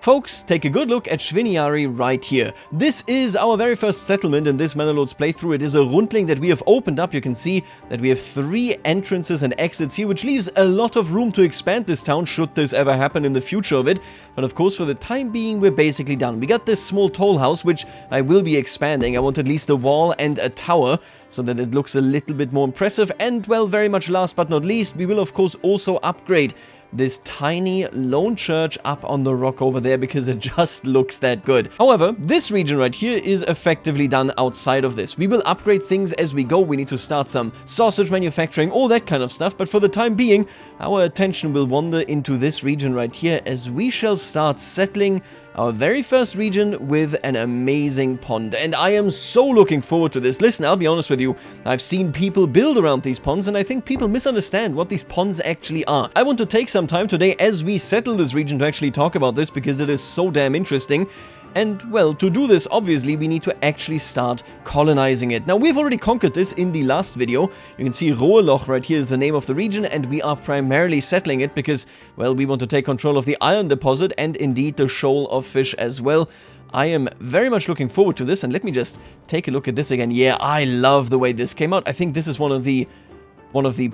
Folks, take a good look at Sviniari right here. This is our very first settlement in this Manor Lords playthrough. It is a rundling that we have opened up. You can see that we have 3 entrances and exits here, which leaves a lot of room to expand this town, should this ever happen in the future of it. But of course, for the time being, we're basically done. We got this small toll house, which I will be expanding. I want at least a wall and a tower, so that it looks a little bit more impressive. And, well, very much last but not least, we will of course also upgrade this tiny lone church up on the rock over there, because it just looks that good. However, this region right here is effectively done outside of this. We will upgrade things as we go. We need to start some sausage manufacturing, all that kind of stuff, but for the time being, our attention will wander into this region right here, as we shall start settling our very first region with an amazing pond. And I am so looking forward to this. Listen, I'll be honest with you, I've seen people build around these ponds, and I think people misunderstand what these ponds actually are. I want to take some time today as we settle this region to actually talk about this, because it is so damn interesting. And, well, to do this, obviously, we need to actually start colonizing it. Now, we've already conquered this in the last video. You can see Roheloch right here is the name of the region, and we are primarily settling it because, well, we want to take control of the iron deposit and, indeed, the shoal of fish as well. I am very much looking forward to this, and let me just take a look at this again. Yeah, I love the way this came out. I think this is one of the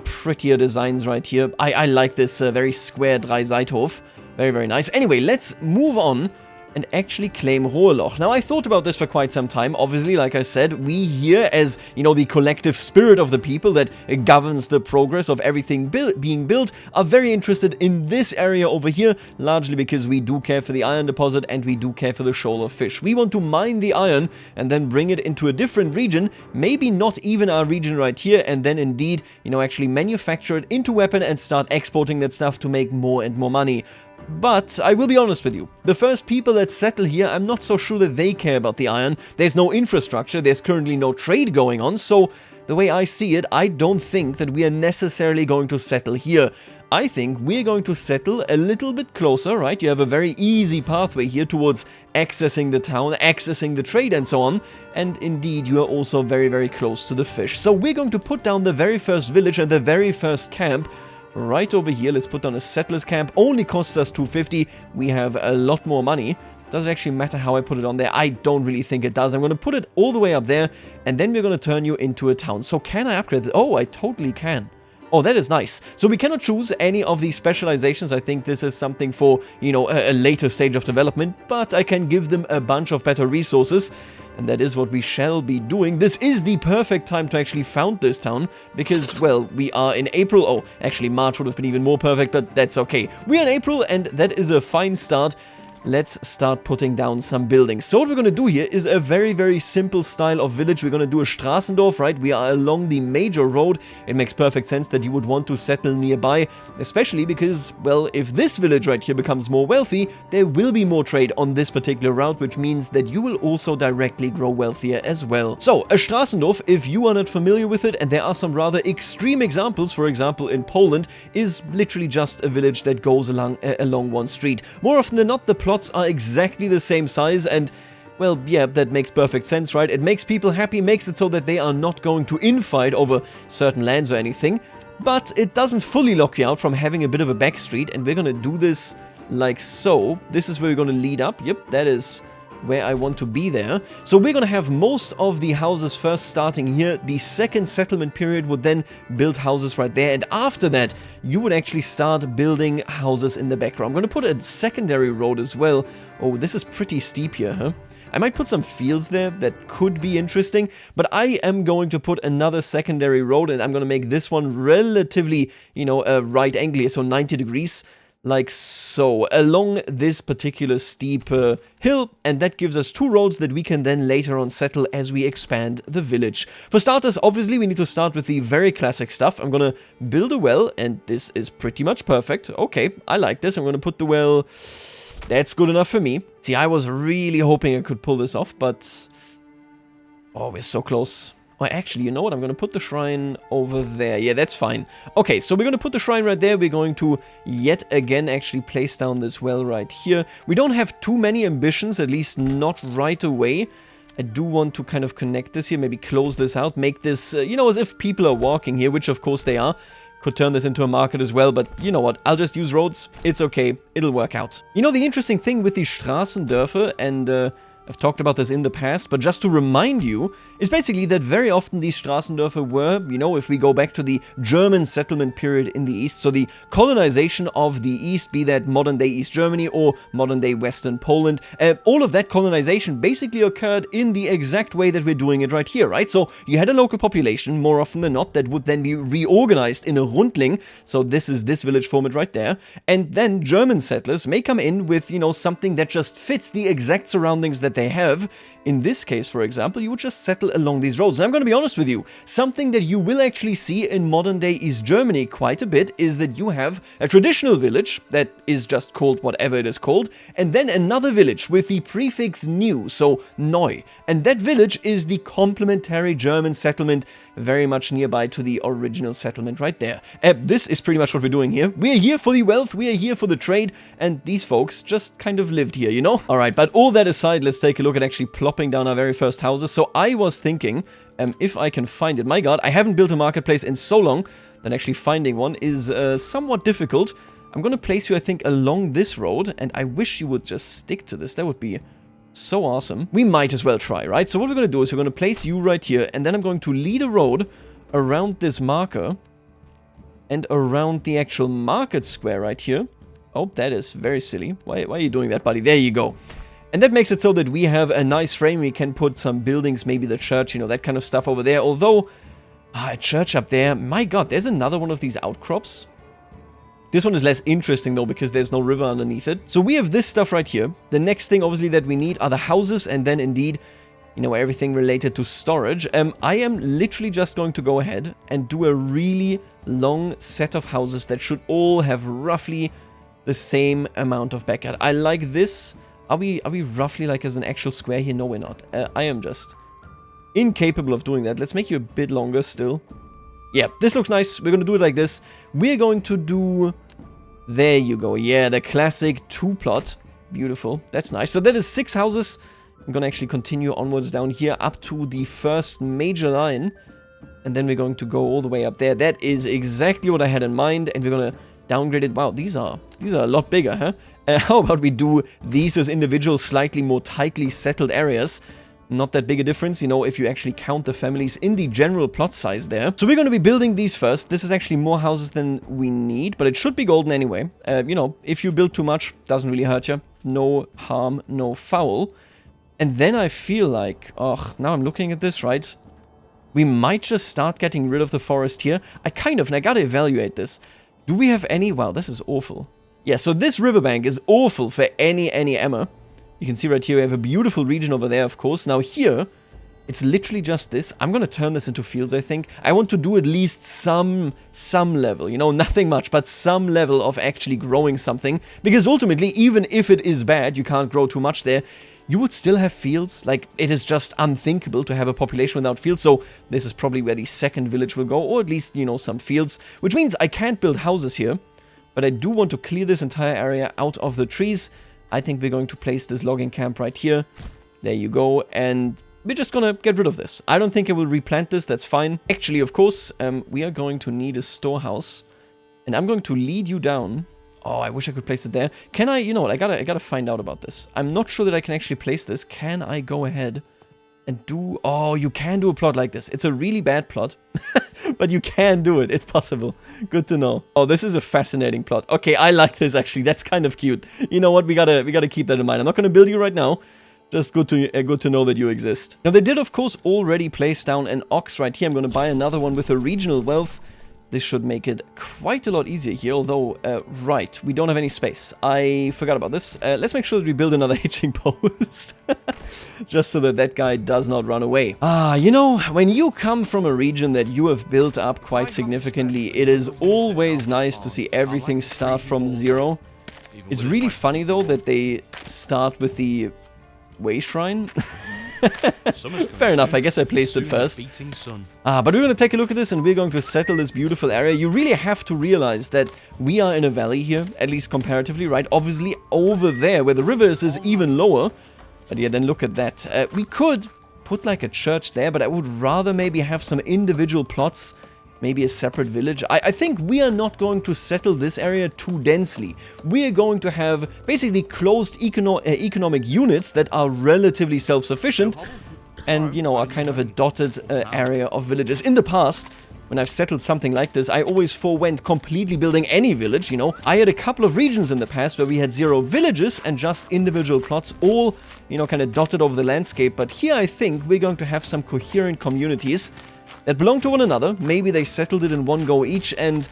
prettier designs right here. I like this very square Dreiseithof. Very, very nice. Anyway, let's move on and actually claim Roheloch. Now, I thought about this for quite some time. Obviously, like I said, we here, as, you know, the collective spirit of the people that governs the progress of everything being built, are very interested in this area over here, largely because we do care for the iron deposit and we do care for the shoal of fish. We want to mine the iron and then bring it into a different region, maybe not even our region right here, and then indeed, you know, actually manufacture it into weapon and start exporting that stuff to make more and more money. But I will be honest with you, the first people that settle here, I'm not so sure that they care about the iron. There's no infrastructure, there's currently no trade going on, so the way I see it, I don't think that we are necessarily going to settle here. I think we're going to settle a little bit closer, right? You have a very easy pathway here towards accessing the town, accessing the trade and so on. And indeed, you are also very, very close to the fish. So we're going to put down the very first village and the very first camp right over here. Let's put down a settlers camp. Only costs us 250. We have a lot more money. Does it actually matter how I put it on there? I don't really think it does. I'm going to put it all the way up there, and then we're going to turn you into a town. So can I upgrade it? Oh, I totally can. Oh, that is nice. So we cannot choose any of these specializations. I think this is something for, you know, a later stage of development, but I can give them a bunch of better resources. And that is what we shall be doing. This is the perfect time to actually found this town, because, well, we are in April. Oh, actually, March would have been even more perfect, but that's okay. We are in April, and that is a fine start. Let's start putting down some buildings. So what we're going to do here is a very, very simple style of village. We're going to do a Straßendorf, right? We are along the major road. It makes perfect sense that you would want to settle nearby, especially because, well, if this village right here becomes more wealthy, there will be more trade on this particular route, which means that you will also directly grow wealthier as well. So, a Straßendorf, if you are not familiar with it, and there are some rather extreme examples, for example, in Poland, is literally just a village that goes along one street. More often than not, the plots are exactly the same size, and, well, yeah, that makes perfect sense, right? It makes people happy, makes it so that they are not going to infight over certain lands or anything, but it doesn't fully lock you out from having a bit of a back street, and we're gonna do this like so. This is where we're gonna lead up. Yep, that is where I want to be there. So we're gonna have most of the houses first starting here. The second settlement period would then build houses right there, and after that you would actually start building houses in the background. I'm gonna put a secondary road as well. Oh, this is pretty steep here, huh? I might put some fields there that could be interesting, but I am going to put another secondary road, and I'm gonna make this one relatively, you know, right angle here, so 90 degrees. Like so, along this particular steep hill, and that gives us 2 roads that we can then later on settle as we expand the village. For starters, obviously, we need to start with the very classic stuff. I'm gonna build a well, and this is pretty much perfect. Okay, I like this. I'm gonna put the well. That's good enough for me. See, I was really hoping I could pull this off, but oh, we're so close. Well, actually, you know what? I'm going to put the shrine over there. Yeah, that's fine. Okay, so we're going to put the shrine right there. We're going to, yet again, actually place down this well right here. We don't have too many ambitions, at least not right away. I do want to kind of connect this here, maybe close this out, make this, you know, as if people are walking here, which of course they are. could turn this into a market as well, but you know what, I'll just use roads, it's okay, it'll work out. You know, the interesting thing with these Straßendörfer, and I've talked about this in the past, but just to remind you, is basically that very often these Straßendörfer were, you know, if we go back to the German settlement period in the East, so the colonization of the East, be that modern-day East Germany or modern-day Western Poland, all of that colonization basically occurred in the exact way that we're doing it right here, right? So you had a local population, more often than not, that would then be reorganized in a Rundling, so this is this village format right there, and then German settlers may come in with, you know, something that just fits the exact surroundings that they have. In this case, for example, you would just settle along these roads. And I'm going to be honest with you, something that you will actually see in modern-day East Germany quite a bit is that you have a traditional village that is just called whatever it is called, and then another village with the prefix new, so neu. And that village is the complementary German settlement, very much nearby to the original settlement right there. This is pretty much what we're doing here. We're here for the wealth, we are here for the trade, and these folks just kind of lived here, you know? Alright, but all that aside, let's take a look at actually plopping down our very first houses. So I was thinking, if I can find it, my god, I haven't built a marketplace in so long that actually finding one is somewhat difficult. I'm gonna place you, I think, along this road, and I wish you would just stick to this. That would be so awesome. We might as well try, right? So what we're going to do is we're going to place you right here, and then I'm going to lead a road around this marker and around the actual market square right here. Oh, that is very silly. Why are you doing that, buddy? There you go. And that makes it so that we have a nice frame. We can put some buildings, maybe the church, you know, that kind of stuff over there. Although, a church up there, my god, there's another one of these outcrops. This one is less interesting though, because there's no river underneath it. So we have this stuff right here. The next thing obviously that we need are the houses, and then indeed, you know, everything related to storage. I am literally just going to go ahead and do a really long set of houses that should all have roughly the same amount of backyard. I like this. Are we roughly like as an actual square here? No, we're not. I am just incapable of doing that. Let's make you a bit longer still. Yeah, this looks nice. We're going to do it like this. We're going to do... There you go. Yeah, the classic 2-plot. Beautiful. That's nice. So that is 6 houses. I'm going to actually continue onwards down here up to the first major line. And then we're going to go all the way up there. That is exactly what I had in mind. And we're going to downgrade it. Wow, these are a lot bigger, huh? How about we do these as individual, slightly more tightly settled areas? Not that big a difference, you know, if you actually count the families in the general plot size there. So we're going to be building these first. This is actually more houses than we need, but it should be golden anyway. You know, if you build too much, doesn't really hurt you. No harm, no foul. And then I feel like, oh, now I'm looking at this, right? We might just start getting rid of the forest here. And I gotta evaluate this. Do we have any? Wow, this is awful. Yeah, so this riverbank is awful for any emmer. You can see right here we have a beautiful region over there, of course. Now here, it's literally just this. I'm going to turn this into fields, I think. I want to do at least some level, you know, nothing much, but some level of actually growing something. Because ultimately, even if it is bad, you can't grow too much there, you would still have fields. Like, it is just unthinkable to have a population without fields. So this is probably where the second village will go, or at least, you know, some fields. Which means I can't build houses here, but I do want to clear this entire area out of the trees. I think we're going to place this logging camp right here. There you go. And we're just gonna get rid of this. I don't think I will replant this. That's fine. Actually, of course, we are going to need a storehouse. And I'm going to lead you down. Oh, I wish I could place it there. Can I? You know what? I gotta find out about this. I'm not sure that I can actually place this. Can I go ahead and do... Oh, you can do a plot like this. It's a really bad plot. But you can do it. It's possible. Good to know. Oh, this is a fascinating plot. Okay, I like this actually. That's kind of cute. You know what? We gotta keep that in mind. I'm not gonna build you right now. Just good to know that you exist. Now, they did, of course, already place down an ox right here. I'm gonna buy another one with a regional wealth. This should make it quite a lot easier here, although, right, we don't have any space. I forgot about this. Let's make sure that we build another hitching post. Just so that that guy does not run away. Ah, you know, when you come from a region that you have built up quite significantly, it is always nice to see everything start from zero. It's really funny, though, that they start with the way shrine. Fair enough, I guess I placed it first. But we're going to take a look at this and we're going to settle this beautiful area. You really have to realize that we are in a valley here, at least comparatively, right? Obviously, over there, where the river is even lower. But yeah, then look at that. We could put like a church there, but I would rather maybe have some individual plots maybe a separate village. I think we are not going to settle this area too densely. We are going to have basically closed economic units that are relatively self-sufficient and, you know, are kind of a dotted area of villages. In the past, when I've settled something like this, I always forewent completely building any village, you know. I had a couple of regions in the past where we had 0 villages and just individual plots, all, you know, kind of dotted over the landscape. But here I think we're going to have some coherent communities that belong to one another. Maybe they settled it in one go each, and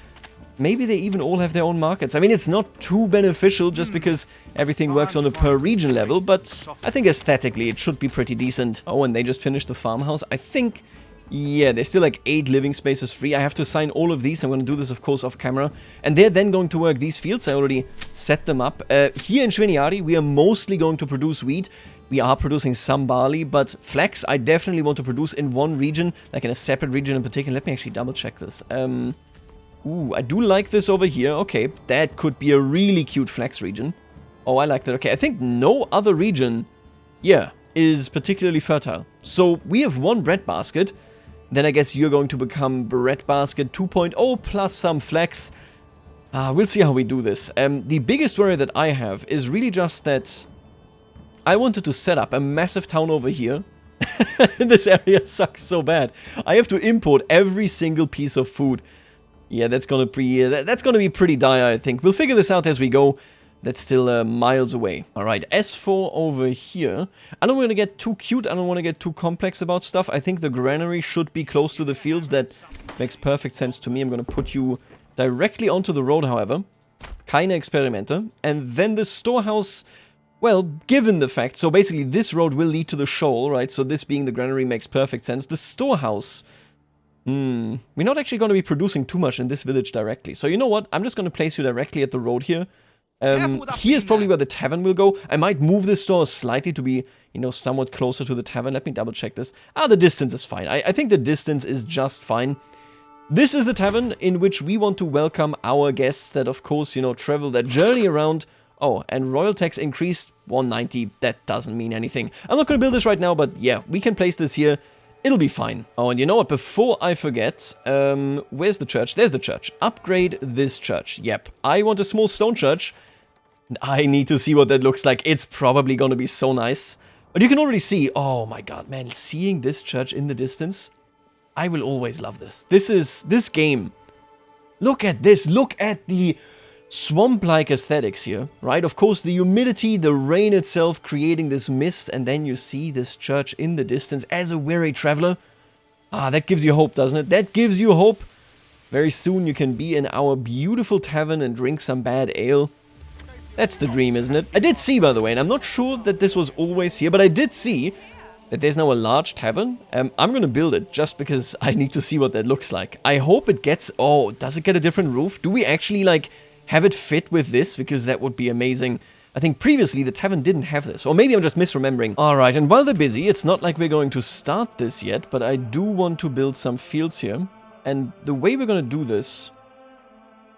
maybe they even all have their own markets. I mean, it's not too beneficial just because everything works on a per region level, but I think aesthetically it should be pretty decent. Oh, and they just finished the farmhouse. I think, yeah, there's still like 8 living spaces free. I have to assign all of these. I'm going to do this, of course, off camera. And they're then going to work these fields. I already set them up. Here in Schwiniari, we are mostly going to produce wheat. We are producing some barley, but flax I definitely want to produce in one region, like in a separate region in particular. Let me actually double check this. Ooh, I do like this over here. Okay, that could be a really cute flax region. Oh, I like that. Okay, I think no other region, yeah, is particularly fertile. So we have one breadbasket. Then I guess you're going to become breadbasket 2.0 plus some flax. We'll see how we do this. The biggest worry that I have is really just that I wanted to set up a massive town over here. This area sucks so bad. I have to import every single piece of food. Yeah, that's gonna be pretty dire, I think. We'll figure this out as we go. That's still miles away. Alright, S4 over here. I don't want to get too cute. I don't want to get too complex about stuff. I think the granary should be close to the fields. That makes perfect sense to me. I'm going to put you directly onto the road, however. Keine Experimente. And then the storehouse, well, given the fact, so basically this road will lead to the shoal, right? So this being the granary makes perfect sense. The storehouse, we're not actually going to be producing too much in this village directly. So you know what? I'm just going to place you directly at the road here. Here's probably where the tavern will go. I might move this store slightly to be, you know, somewhat closer to the tavern. Let me double check this. The distance is fine. I think the distance is just fine. This is the tavern in which we want to welcome our guests that, of course, you know, travel that journey around. Oh, and royal tax increased 190. That doesn't mean anything. I'm not going to build this right now, but yeah, we can place this here. It'll be fine. Oh, and you know what? Before I forget, where's the church? There's the church. Upgrade this church. Yep. I want a small stone church. I need to see what that looks like. It's probably going to be so nice. But you can already see, oh my god, man, seeing this church in the distance, I will always love this. This game. Look at this. Look at the swamp-like aesthetics here, right? Of course, the humidity, the rain itself creating this mist, and then you see this church in the distance as a weary traveler. That gives you hope, doesn't it? That gives you hope. Very soon you can be in our beautiful tavern and drink some bad ale. That's the dream, isn't it? I did see, by the way, and I'm not sure that this was always here, but I did see that there's now a large tavern. I'm gonna build it just because I need to see what that looks like. I hope it gets... Oh, does it get a different roof? Do we actually, like, have it fit with this? Because that would be amazing. I think previously the tavern didn't have this, or maybe I'm just misremembering. Alright, and while they're busy, it's not like we're going to start this yet, but I do want to build some fields here. And the way we're gonna do this,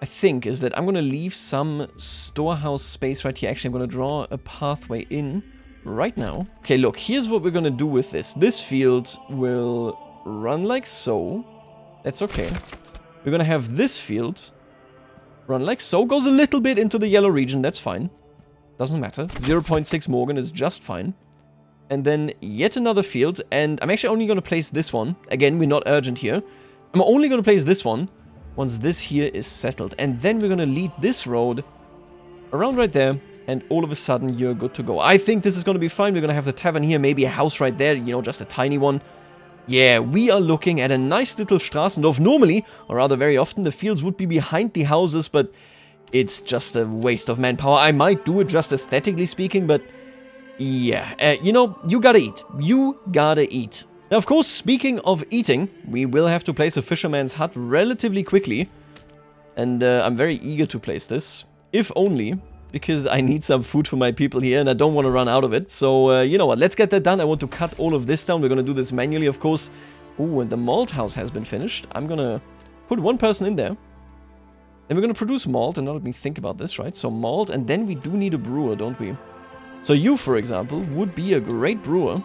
I think, is that I'm going to leave some storehouse space right here. Actually, I'm going to draw a pathway in right now. Okay, look, here's what we're going to do with this. This field will run like so. That's okay. We're going to have this field run like so. Goes a little bit into the yellow region. That's fine. Doesn't matter. 0.6 Morgan is just fine. And then yet another field. And I'm actually only going to place this one. Again, we're not urgent here. I'm only going to place this one once this here is settled. And then we're going to lead this road around right there. And all of a sudden, you're good to go. I think this is going to be fine. We're going to have the tavern here. Maybe a house right there. You know, just a tiny one. Yeah, we are looking at a nice little Straßendorf. Normally, or rather very often, the fields would be behind the houses. But it's just a waste of manpower. I might do it just aesthetically speaking. But yeah, you know, you gotta eat. You gotta eat. Now, of course, speaking of eating, we will have to place a fisherman's hut relatively quickly. And I'm very eager to place this. If only because I need some food for my people here and I don't want to run out of it. So, you know what, let's get that done. I want to cut all of this down. We're going to do this manually, of course. Ooh, and the malt house has been finished. I'm going to put one person in there. Then we're going to produce malt. And now let me think about this, right? So malt, and then we do need a brewer, don't we? So you, for example, would be a great brewer.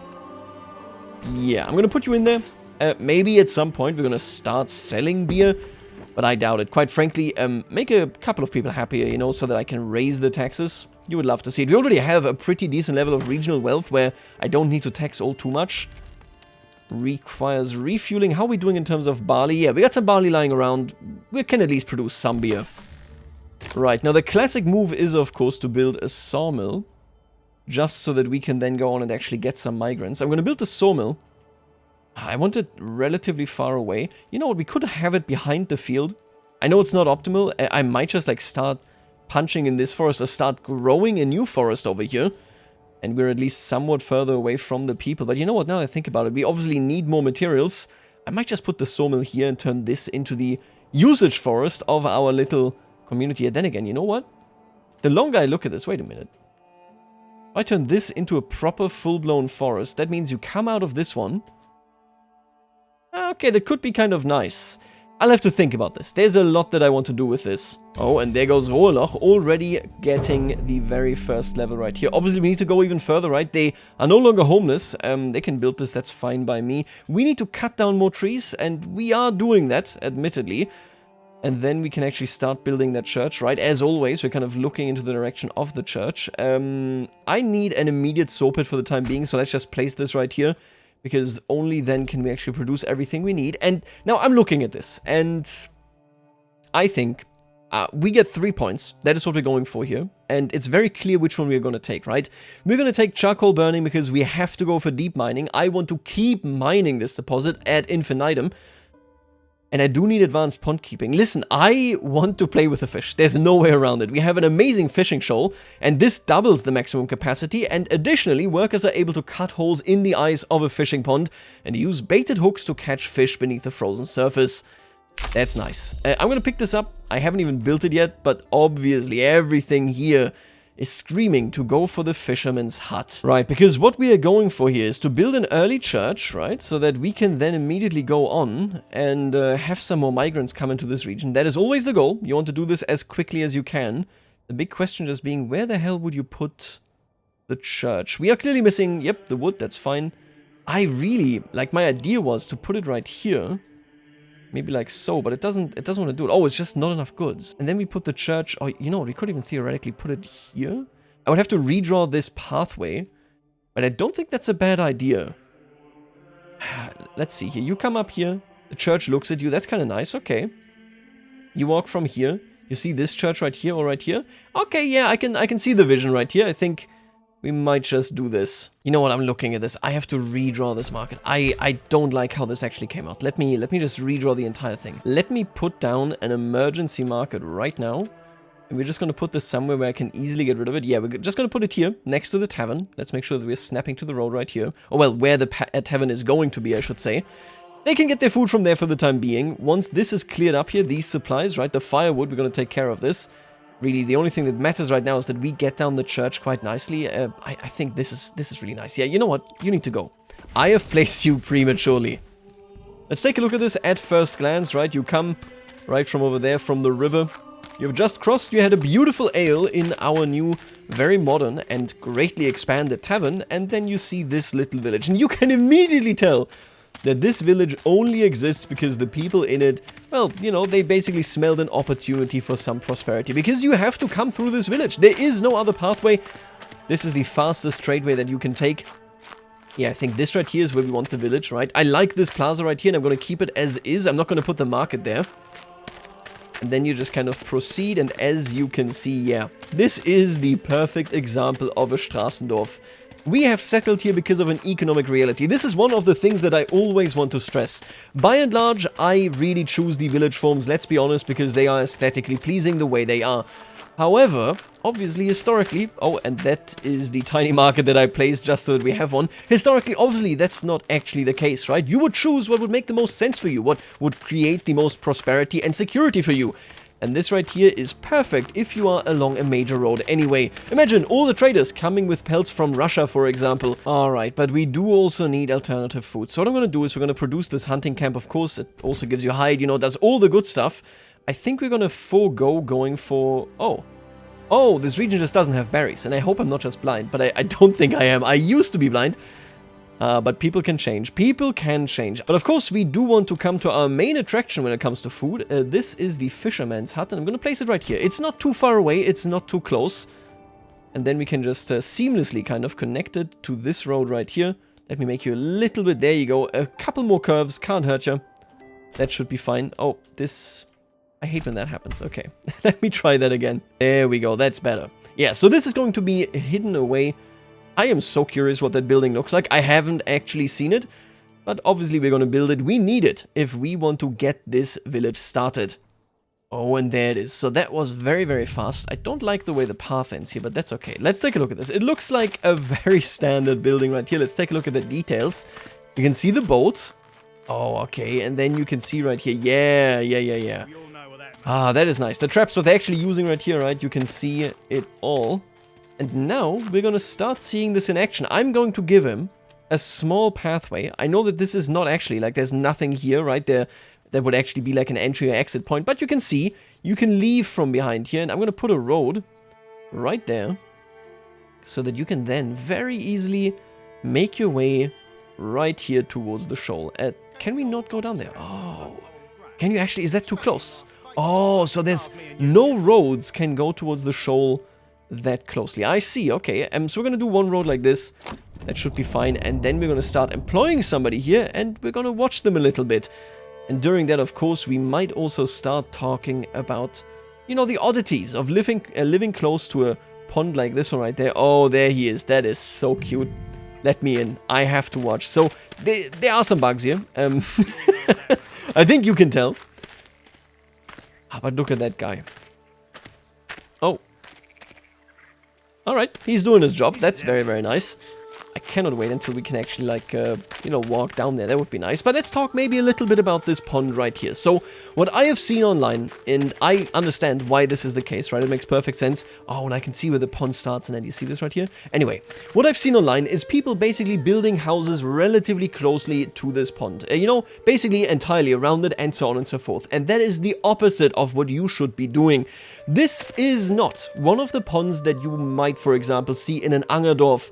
Yeah, I'm going to put you in there. Maybe at some point we're gonna start selling beer, but I doubt it. Quite frankly, make a couple of people happier, you know, so that I can raise the taxes. You would love to see it. We already have a pretty decent level of regional wealth where I don't need to tax all too much. Requires refueling. How are we doing in terms of barley? Yeah, we got some barley lying around. We can at least produce some beer. Right, now the classic move is, of course, to build a sawmill. Just so that we can then go on and actually get some migrants. I'm going to build a sawmill. I want it relatively far away. You know what, we could have it behind the field. I know it's not optimal. I might just like start punching in this forest or start growing a new forest over here. And we're at least somewhat further away from the people. But you know what, now that I think about it, we obviously need more materials. I might just put the sawmill here and turn this into the usage forest of our little community. And then again, you know what? The longer I look at this, wait a minute. If I turn this into a proper full-blown forest, that means you come out of this one. Okay, that could be kind of nice. I'll have to think about this. There's a lot that I want to do with this. Oh, and there goes Roheloch, already getting the very first level right here. Obviously, we need to go even further, right? They are no longer homeless. They can build this, that's fine by me. We need to cut down more trees, and we are doing that, admittedly. And then we can actually start building that church, right? As always, we're kind of looking into the direction of the church. I need an immediate saw pit for the time being, so let's just place this right here. Because only then can we actually produce everything we need. And now I'm looking at this, and I think we get 3 points. That is what we're going for here. And it's very clear which one we're going to take, right? We're going to take charcoal burning because we have to go for deep mining. I want to keep mining this deposit ad infinitum. And I do need advanced pond keeping. Listen, I want to play with the fish. There's no way around it. We have an amazing fishing shoal, and this doubles the maximum capacity, and additionally, workers are able to cut holes in the ice of a fishing pond and use baited hooks to catch fish beneath the frozen surface. That's nice. I'm gonna pick this up. I haven't even built it yet, but obviously everything here is screaming to go for the fisherman's hut. Right, because what we are going for here is to build an early church, right? So that we can then immediately go on and have some more migrants come into this region. That is always the goal. You want to do this as quickly as you can. The big question just being, where the hell would you put the church? We are clearly missing, yep, the wood, that's fine. I really, like my idea was to put it right here. Maybe like so, but it doesn't want to do it. Oh, it's just not enough goods. And then we put the church, oh, you know what, we could even theoretically put it here. I would have to redraw this pathway, but I don't think that's a bad idea. Let's see here. You come up here, the church looks at you, that's kind of nice, okay. You walk from here, you see this church right here or right here. Okay, yeah, I can see the vision right here. I think we might just do this. You know what, I'm looking at this. I have to redraw this market. I don't like how this actually came out. Let me just redraw the entire thing. Let me put down an emergency market right now. And we're just going to put this somewhere where I can easily get rid of it. Yeah, we're just going to put it here, next to the tavern. Let's make sure that we're snapping to the road right here. Or well, where the tavern is going to be, I should say. They can get their food from there for the time being. Once this is cleared up here, these supplies, right, the firewood, we're going to take care of this. Really, the only thing that matters right now is that we get down the church quite nicely. I think this is really nice. Yeah, you know what? You need to go. I have placed you prematurely. Let's take a look at this at first glance, right? You come right from over there, from the river. You've just crossed. You had a beautiful ale in our new, very modern and greatly expanded tavern. And then you see this little village. And you can immediately tell that this village only exists because the people in it, well, you know, they basically smelled an opportunity for some prosperity. Because you have to come through this village. There is no other pathway. This is the fastest trade way that you can take. Yeah, I think this right here is where we want the village, right? I like this plaza right here, and I'm going to keep it as is. I'm not going to put the market there. And then you just kind of proceed, and as you can see, yeah, this is the perfect example of a Straßendorf. We have settled here because of an economic reality. This is one of the things that I always want to stress. By and large, I really choose the village forms, let's be honest, because they are aesthetically pleasing the way they are. However, obviously, historically, oh, and that is the tiny market that I placed just so that we have one. Historically, obviously, that's not actually the case, right? You would choose what would make the most sense for you, what would create the most prosperity and security for you. And this right here is perfect if you are along a major road anyway. Imagine all the traders coming with pelts from Russia, for example. Alright, but we do also need alternative food. So what I'm going to do is we're going to produce this hunting camp, of course. It also gives you hide, you know, does all the good stuff. I think we're going to forego going for... Oh, this region just doesn't have berries. And I hope I'm not just blind, but I don't think I am. I used to be blind. But people can change. People can change. But of course, we do want to come to our main attraction when it comes to food. This is the fisherman's hut, and I'm going to place it right here. It's not too far away. It's not too close. And then we can just seamlessly kind of connect it to this road right here. Let me make you a little bit. There you go. A couple more curves. Can't hurt you. That should be fine. Oh, this... I hate when that happens. Okay. Let me try that again. There we go. That's better. Yeah, so this is going to be hidden away. I am so curious what that building looks like. I haven't actually seen it, but obviously we're going to build it. We need it if we want to get this village started. Oh, and there it is. So that was very, very fast. I don't like the way the path ends here, but that's okay. Let's take a look at this. It looks like a very standard building right here. Let's take a look at the details. You can see the boat. Oh, okay. And then you can see right here. Yeah. Ah, that is nice. The traps what they're actually using right here, right? You can see it all. And now we're going to start seeing this in action. I'm going to give him a small pathway. I know that this is not actually, like, there's nothing here, right? There that would actually be like an entry or exit point. But you can see, you can leave from behind here. And I'm going to put a road right there so that you can then very easily make your way right here towards the shoal. Can we not go down there? Oh, can you actually? Is that too close? Oh, so there's no roads can go towards the shoal that closely. I see, okay. So we're going to do one road like this. That should be fine. And then we're going to start employing somebody here, and we're going to watch them a little bit. And during that, of course, we might also start talking about, you know, the oddities of living close to a pond like this one right there. Oh, there he is. That is so cute. Let me in. I have to watch. So, there are some bugs here. I think you can tell. But look at that guy. Oh. Alright, he's doing his job. That's very, very nice. I cannot wait until we can actually, like, you know, walk down there. That would be nice. But let's talk maybe a little bit about this pond right here. So, what I have seen online, and I understand why this is the case, right? It makes perfect sense. Oh, and I can see where the pond starts, and then you see this right here? Anyway, what I've seen online is people basically building houses relatively closely to this pond. You know, basically entirely around it, and so on and so forth. And that is the opposite of what you should be doing. This is not one of the ponds that you might, for example, see in an Angerdorf.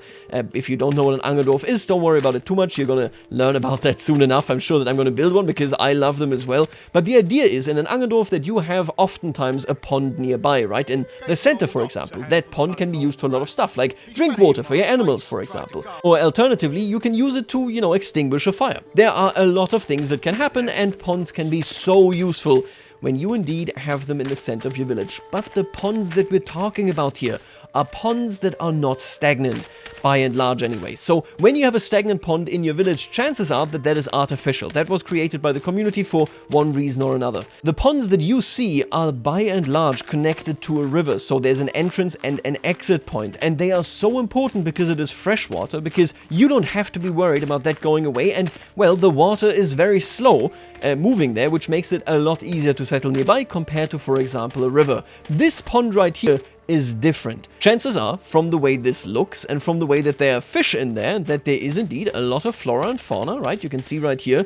If you don't know what an Angerdorf is, don't worry about it too much. You're going to learn about that soon enough. I'm sure that I'm going to build one because I love them as well. But the idea is in an Angerdorf that you have oftentimes a pond nearby, right? In the center, for example, that pond can be used for a lot of stuff, like drink water for your animals, for example. Or alternatively, you can use it to, you know, extinguish a fire. There are a lot of things that can happen, and ponds can be so useful when you indeed have them in the center of your village. But the ponds that we're talking about here are ponds that are not stagnant, by and large anyway. So when you have a stagnant pond in your village, chances are that that is artificial. That was created by the community for one reason or another. The ponds that you see are by and large connected to a river, so there's an entrance and an exit point. And they are so important because it is fresh water, because you don't have to be worried about that going away. And, well, the water is very slow moving there, which makes it a lot easier to settle nearby compared to, for example, a river. This pond right here is different. Chances are, from the way this looks and from the way that there are fish in there, that there is indeed a lot of flora and fauna, right? You can see right here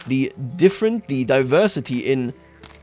the diversity in,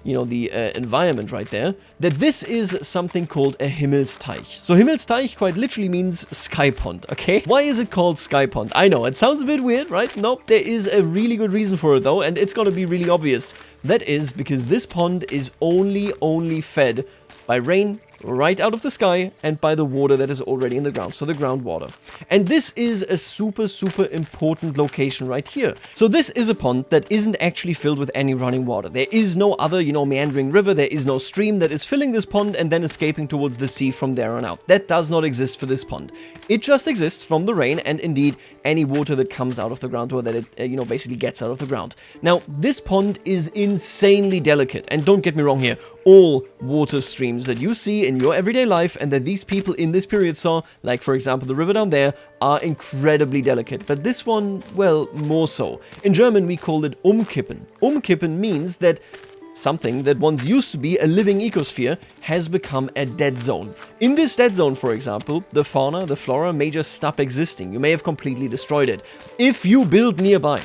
you know, the environment right there, that this is something called a HIMMELSTEICH. So HIMMELSTEICH quite literally means sky pond, okay? Why is it called sky pond? I know, it sounds a bit weird, right? Nope, there is a really good reason for it though, and it's gonna be really obvious. That is because this pond is only fed by rain right out of the sky and by the water that is already in the ground, so the groundwater. And this is a super important location right here. So this is a pond that isn't actually filled with any running water. There is no other, you know, meandering river. There is no stream that is filling this pond and then escaping towards the sea from there on out. That does not exist for this pond. It just exists from the rain and indeed any water that comes out of the ground, or that it, you know, basically gets out of the ground. Now, this pond is insanely delicate, and don't get me wrong here, all water streams that you see in your everyday life and that these people in this period saw, like for example the river down there, are incredibly delicate. But this one, well, more so. In German we call it umkippen. Umkippen means that something that once used to be a living ecosphere has become a dead zone. In this dead zone, for example, the fauna, the flora may just stop existing. You may have completely destroyed it. If you build nearby,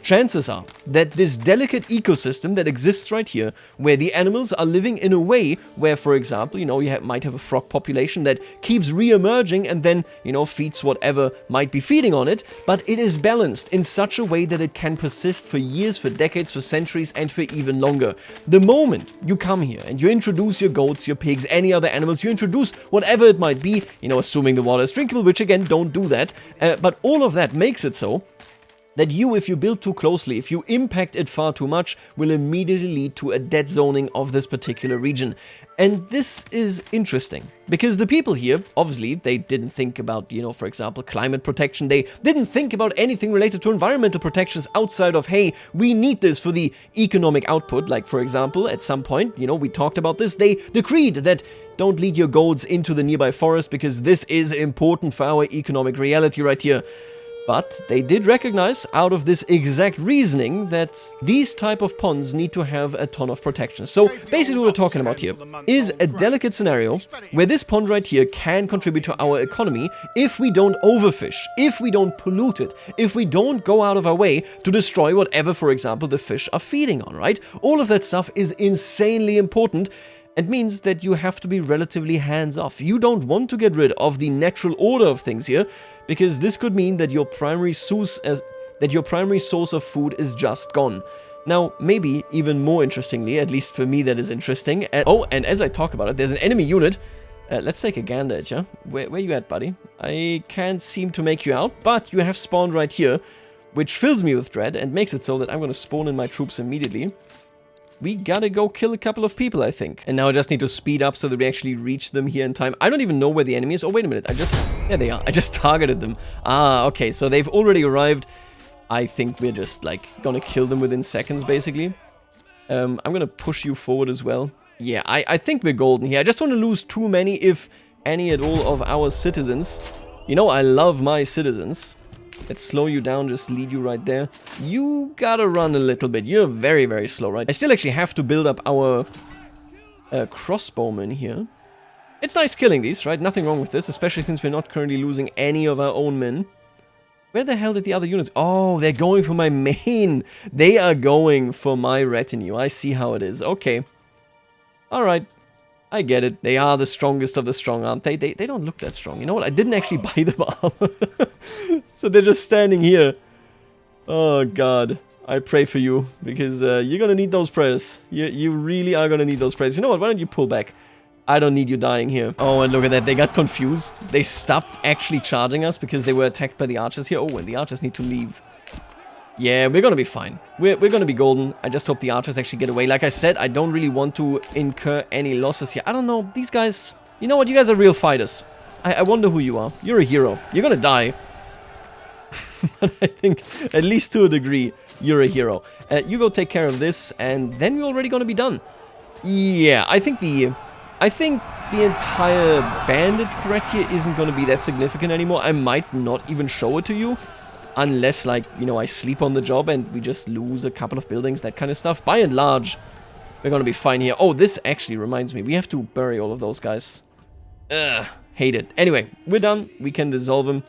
chances are that this delicate ecosystem that exists right here, where the animals are living in a way where, for example, you might have a frog population that keeps re-emerging and then, feeds whatever might be feeding on it, but it is balanced in such a way that it can persist for years, for decades, for centuries, and for even longer. The moment you come here and you introduce your goats, your pigs, any other animals, you introduce whatever it might be, assuming the water is drinkable, which again, don't do that, but all of that makes it so that if you build too closely, if you impact it far too much, will immediately lead to a dead zoning of this particular region. And this is interesting, because the people here, obviously, they didn't think about, for example, climate protection. They didn't think about anything related to environmental protections outside of, hey, we need this for the economic output. Like, for example, at some point, we talked about this, they decreed that don't lead your goats into the nearby forest because this is important for our economic reality right here. But they did recognize, out of this exact reasoning, that these type of ponds need to have a ton of protection. So basically what we're talking about here is a delicate scenario where this pond right here can contribute to our economy if we don't overfish, if we don't pollute it, if we don't go out of our way to destroy whatever, for example, the fish are feeding on, right? All of that stuff is insanely important. It means that you have to be relatively hands-off. You don't want to get rid of the natural order of things here, because this could mean that your primary source of food is just gone. Now, maybe even more interestingly, at least for me that is interesting, and as I talk about it, there's an enemy unit. Let's take a gander at you. Where you at, buddy? I can't seem to make you out, but you have spawned right here, which fills me with dread and makes it so that I'm going to spawn in my troops immediately. We gotta go kill a couple of people, I think. And now I just need to speed up so that we actually reach them here in time. I don't even know where the enemy is. Oh, wait a minute. There they are. I just targeted them. Ah, okay. So they've already arrived. I think we're just, gonna kill them within seconds, basically. I'm gonna push you forward as well. Yeah, I think we're golden here. I just want to lose too many, if any at all, of our citizens. I love my citizens. Let's slow you down, just lead you right there. You gotta run a little bit. You're very, very slow, right? I still actually have to build up our crossbowmen here. It's nice killing these, right? Nothing wrong with this, especially since we're not currently losing any of our own men. Where the hell did the other units... Oh, they're going for my main. They are going for my retinue. I see how it is. Okay. Alright. I get it. They are the strongest of the strong, aren't they? They don't look that strong. You know what? I didn't actually buy them armor. So they're just standing here. Oh, God. I pray for you, because you're gonna need those prayers. You really are gonna need those prayers. You know what? Why don't you pull back? I don't need you dying here. Oh, and look at that. They got confused. They stopped actually charging us because they were attacked by the archers here. Oh, and the archers need to leave. Yeah, we're gonna be fine. We're gonna be golden. I just hope the archers actually get away. Like I said, I don't really want to incur any losses here. I don't know. These guys... You know what? You guys are real fighters. I wonder who you are. You're a hero. You're gonna die. But I think, at least to a degree, you're a hero. You go take care of this, and then we're already gonna be done. Yeah, I think the entire bandit threat here isn't gonna be that significant anymore. I might not even show it to you. Unless, I sleep on the job and we just lose a couple of buildings, that kind of stuff. By and large, we're gonna be fine here. Oh, this actually reminds me. We have to bury all of those guys. Ugh, hate it. Anyway, we're done. We can dissolve them.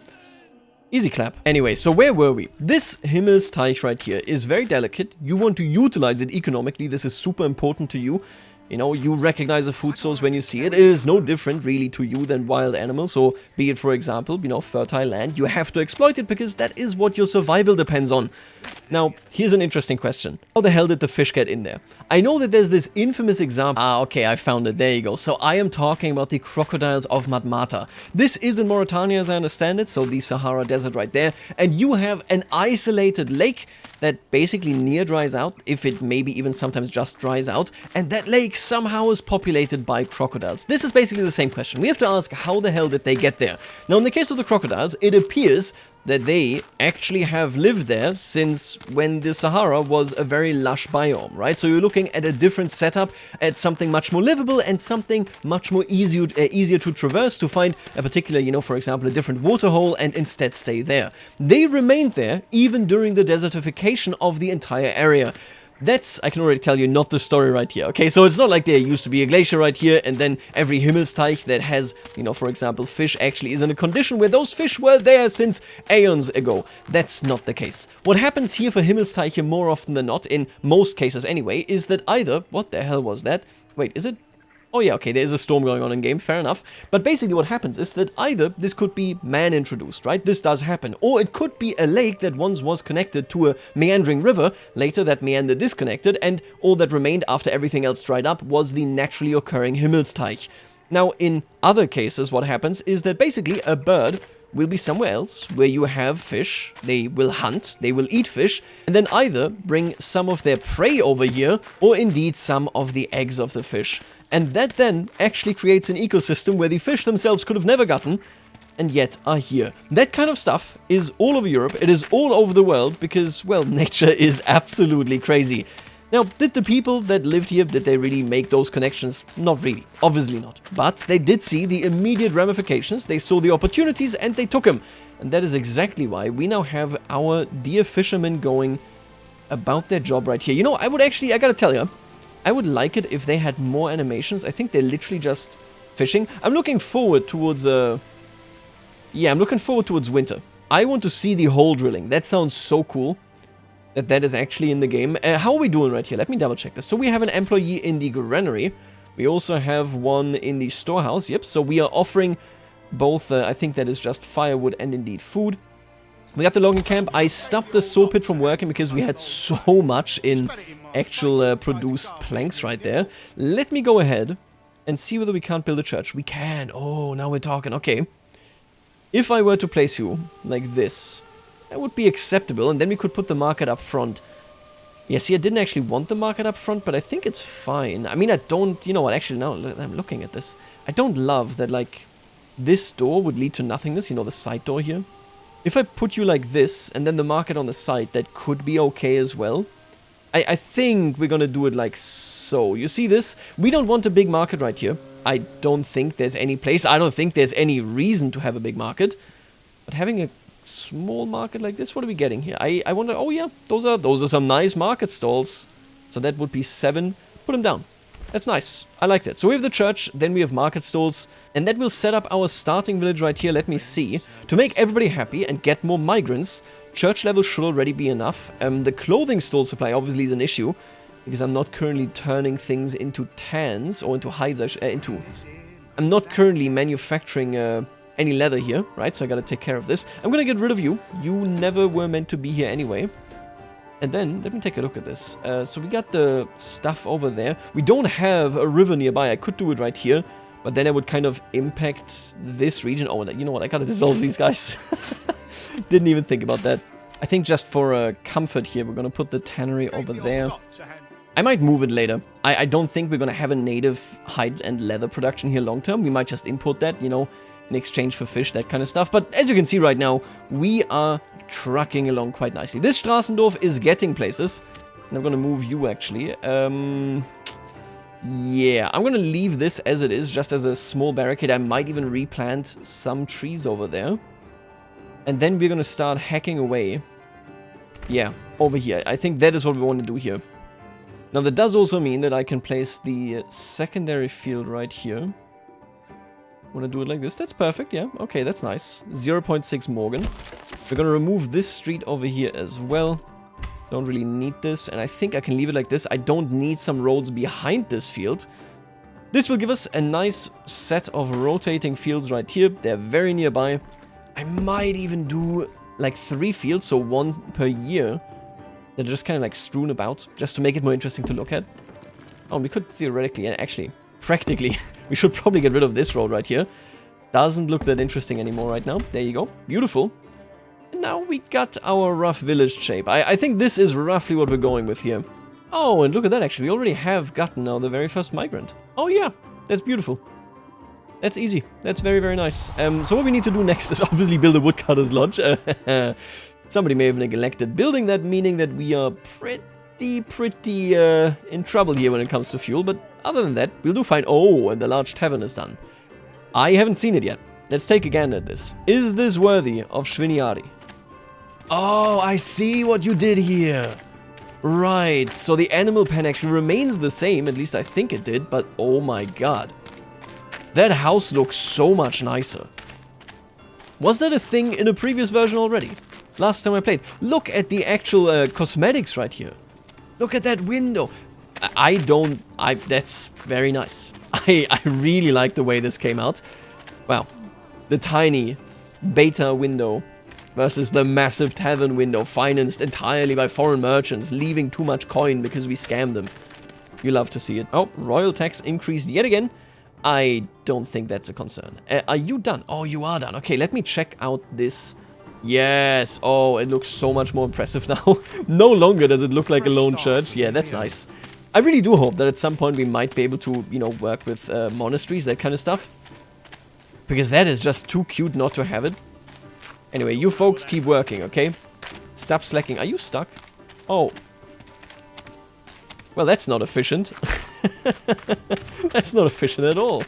Easy clap. Anyway, so where were we? This HIMMELSTEICH right here is very delicate. You want to utilize it economically. This is super important to you. You recognize a food source when you see it. It is no different, really, to you than wild animals, or be it, for example, fertile land. You have to exploit it because that is what your survival depends on. Now, here's an interesting question. How the hell did the fish get in there? I know that there's this infamous example. Ah, okay, I found it. There you go. So I am talking about the crocodiles of Matmata. This is in Mauritania, as I understand it, so the Sahara Desert right there. And you have an isolated lake that basically near dries out, if it maybe even sometimes just dries out, and that lake somehow is populated by crocodiles. This is basically the same question. We have to ask, how the hell did they get there? Now, in the case of the crocodiles, it appears that they actually have lived there since when the Sahara was a very lush biome, right? So you're looking at a different setup, at something much more livable and something much more easier to traverse, to find a particular, for example, a different waterhole and instead stay there. They remained there even during the desertification of the entire area. That's, I can already tell you, not the story right here, okay? So it's not like there used to be a glacier right here, and then every HIMMELSTEICH that has, you know, for example, fish actually is in a condition where those fish were there since aeons ago. That's not the case. What happens here for HIMMELSTEICH more often than not, in most cases anyway, is that either... What the hell was that? Wait, is it... Oh yeah, okay, there is a storm going on in game, fair enough. But basically what happens is that either this could be man introduced, right? This does happen. Or it could be a lake that once was connected to a meandering river, later that meander disconnected, and all that remained after everything else dried up was the naturally occurring HIMMELSTEICH. Now, in other cases, what happens is that basically a bird will be somewhere else where you have fish, they will hunt, they will eat fish, and then either bring some of their prey over here, or indeed some of the eggs of the fish. And that then actually creates an ecosystem where the fish themselves could have never gotten, and yet are here. That kind of stuff is all over Europe, it is all over the world, because, well, nature is absolutely crazy. Now, did the people that lived here, did they really make those connections? Not really, obviously not. But they did see the immediate ramifications, they saw the opportunities, and they took them. And that is exactly why we now have our dear fishermen going about their job right here. You know, I gotta tell you, I would like it if they had more animations. I think they're literally just fishing. I'm looking forward towards, I'm looking forward towards winter. I want to see the hole drilling. That sounds so cool that is actually in the game. How are we doing right here? Let me double check this. So we have an employee in the granary. We also have one in the storehouse. Yep, so we are offering both, I think that is just firewood and indeed food. We got the logging camp. I stopped the saw pit from working because we had so much in actual produced planks right there. Let me go ahead and see whether we can't build a church. We can. Oh, now we're talking. Okay. If I were to place you like this, that would be acceptable, and then we could put the market up front. Yeah, see, I didn't actually want the market up front, but I think it's fine. I mean, I don't... You know what? Actually, now I'm looking at this. I don't love that, like, this door would lead to nothingness. You know, the side door here. If I put you like this, and then the market on the side, that could be okay as well. I think we're gonna do it like so. You see this? We don't want a big market right here. I don't think there's any place. I don't think there's any reason to have a big market. But having a small market like this, what are we getting here? I wonder... Oh yeah, those are some nice market stalls. So that would be 7. Put them down. That's nice. I like that. So we have the church, then we have market stalls, and that will set up our starting village right here. Let me see. To make everybody happy and get more migrants, church level should already be enough. The clothing stall supply obviously is an issue, because I'm not currently turning things into tans, or into hides, I'm not currently manufacturing any leather here, right? So I gotta take care of this. I'm gonna get rid of you. You never were meant to be here anyway. And then, let me take a look at this. So we got the stuff over there. We don't have a river nearby. I could do it right here, but then I would kind of impact this region. Oh, you know what? I gotta dissolve these guys. Didn't even think about that. I think just for comfort here, we're gonna put the tannery over there. I might move it later. I don't think we're gonna have a native hide and leather production here long term. We might just import that, you know, in exchange for fish, that kind of stuff. But as you can see right now, we are trucking along quite nicely. This Straßendorf is getting places. And I'm gonna move you, actually. Yeah, I'm gonna leave this as it is, just as a small barricade. I might even replant some trees over there. And then we're gonna start hacking away. Yeah, over here. I think that is what we want to do here. Now, that does also mean that I can place the secondary field right here. Want to do it like this? That's perfect, yeah. Okay, that's nice. 0.6 Morgan. We're gonna remove this street over here as well. Don't really need this, and I think I can leave it like this. I don't need some roads behind this field. This will give us a nice set of rotating fields right here. They're very nearby. I might even do like 3 fields, so 1 per year. They're just kind of like strewn about, just to make it more interesting to look at. Oh, we could theoretically, and actually, practically, we should probably get rid of this road right here. Doesn't look that interesting anymore right now. There you go. Beautiful. And now we got our rough village shape. I think this is roughly what we're going with here. Oh, and look at that, actually. We already have gotten now the very first migrant. Oh, yeah. That's beautiful. That's easy. That's very, very nice. So what we need to do next is obviously build a woodcutter's lodge. Somebody may have neglected building that, meaning that we are pretty in trouble here when it comes to fuel. But other than that, we'll do fine. Oh, and the large tavern is done. I haven't seen it yet. Let's take a gander at this. Is this worthy of Schwiniari? Oh, I see what you did here. Right, so the animal pen actually remains the same, at least I think it did, but oh my god. That house looks so much nicer. Was that a thing in a previous version already? Last time I played. Look at the actual cosmetics right here. Look at that window. That's very nice. I really like the way this came out. Wow. The tiny beta window versus the massive tavern window financed entirely by foreign merchants, leaving too much coin because we scammed them. You love to see it. Oh, royal tax increased yet again. I don't think that's a concern. Are you done? Oh, you are done. Okay, let me check out this. Yes. Oh, it looks so much more impressive now. No longer does it look like a lone church. Yeah, that's nice. I really do hope that at some point we might be able to, you know, work with monasteries, that kind of stuff. Because that is just too cute not to have it. Anyway, you folks keep working, okay? Stop slacking. Are you stuck? Oh. Well, that's not efficient. That's not efficient at all.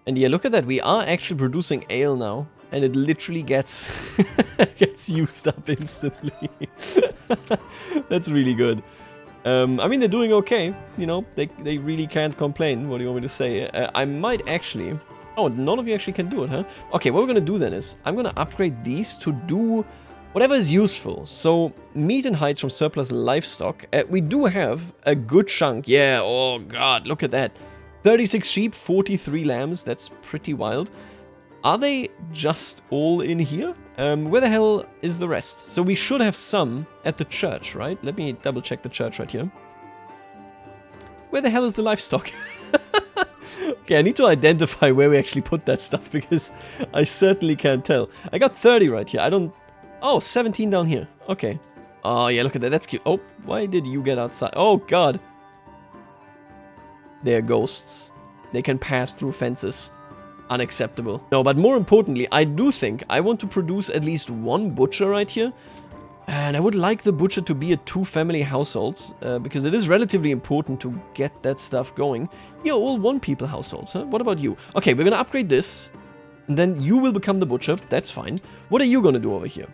And yeah, look at that. We are actually producing ale now. And it literally gets gets used up instantly. That's really good. I mean, they're doing okay. You know, they really can't complain. What do you want me to say? I might actually... Oh, none of you actually can do it, huh? Okay, what we're gonna do then is, I'm gonna upgrade these to do whatever is useful. So, meat and hides from surplus livestock. We do have a good chunk. Yeah, oh god, look at that. 36 sheep, 43 lambs. That's pretty wild. Are they just all in here? Where the hell is the rest? So we should have some at the church, right? Let me double check the church right here. Where the hell is the livestock? Okay, I need to identify where we actually put that stuff, because I certainly can't tell. I got 30 right here. I don't... Oh, 17 down here. Okay. Oh, yeah, look at that. That's cute. Oh, why did you get outside? Oh, God. They're ghosts. They can pass through fences. Unacceptable. No, but more importantly, I do think I want to produce at least one butcher right here. And I would like the butcher to be a two-family household, because it is relatively important to get that stuff going. You're all one-people households, huh? What about you? Okay, we're gonna upgrade this, and then you will become the butcher. That's fine. What are you gonna do over here?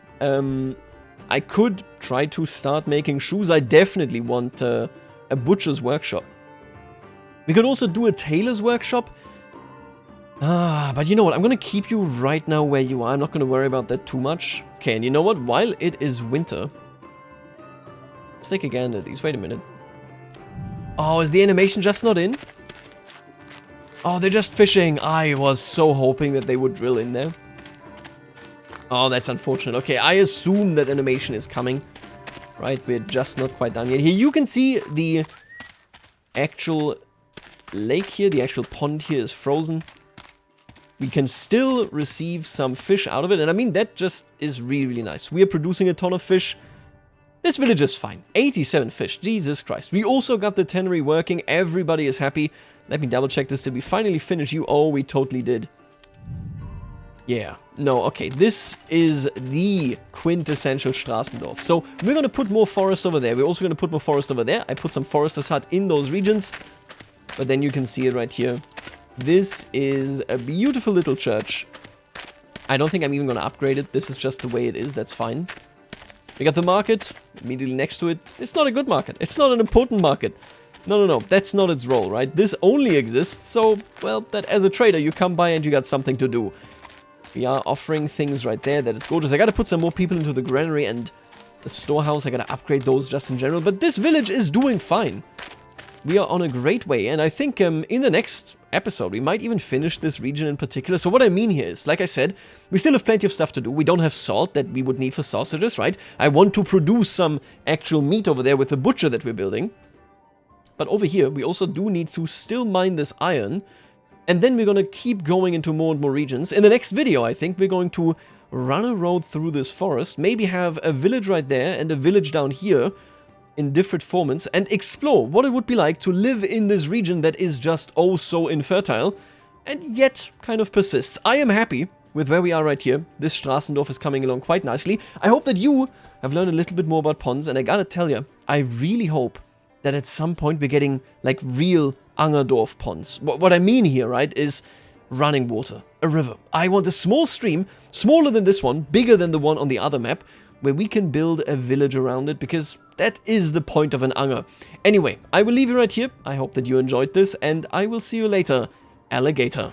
I could try to start making shoes. I definitely want a butcher's workshop. We could also do a tailor's workshop. But you know what? I'm gonna keep you right now where you are. I'm not gonna worry about that too much. Okay, and you know what? While it is winter... Let's take a gander at these. Wait a minute. Oh, is the animation just not in? Oh, they're just fishing. I was so hoping that they would drill in there. Oh, that's unfortunate. Okay, I assume that animation is coming. Right, we're just not quite done yet. Here you can see the actual lake here. The actual pond here is frozen. We can still receive some fish out of it, and I mean, that just is really, really nice. We are producing a ton of fish. This village is fine. 87 fish, Jesus Christ. We also got the tannery working, everybody is happy. Let me double check this, did we finally finish you? Oh, we totally did. Yeah, no, okay, this is the quintessential Straßendorf. So, we're gonna put more forest over there, we're also gonna put more forest over there. I put some forester's hut in those regions, but then you can see it right here. This is a beautiful little church. I don't think I'm even going to upgrade it. This is just the way it is. That's fine. We got the market immediately next to it. It's not a good market. It's not an important market. No. That's not its role, right? This only exists so, well, that as a trader you come by and you got something to do. We are offering things right there. That is gorgeous. I got to put some more people into the granary and the storehouse. I got to upgrade those just in general. But this village is doing fine. We are on a great way, and I think in the next episode we might even finish this region in particular. So what I mean here is, like I said, we still have plenty of stuff to do. We don't have salt that we would need for sausages, right? I want to produce some actual meat over there with the butcher that we're building. But over here, we also do need to still mine this iron, and then we're going to keep going into more and more regions. In the next video, I think we're going to run a road through this forest, maybe have a village right there and a village down here, in different formats, and explore what it would be like to live in this region that is just oh so infertile, and yet kind of persists. I am happy with where we are right here. This Straßendorf is coming along quite nicely. I hope that you have learned a little bit more about ponds, and I gotta tell you, I really hope that at some point we're getting like real Angerdorf ponds. What I mean here, right, is running water, a river. I want a small stream, smaller than this one, bigger than the one on the other map, where we can build a village around it, because that is the point of an anger. Anyway, I will leave you right here. I hope that you enjoyed this, and I will see you later, alligator.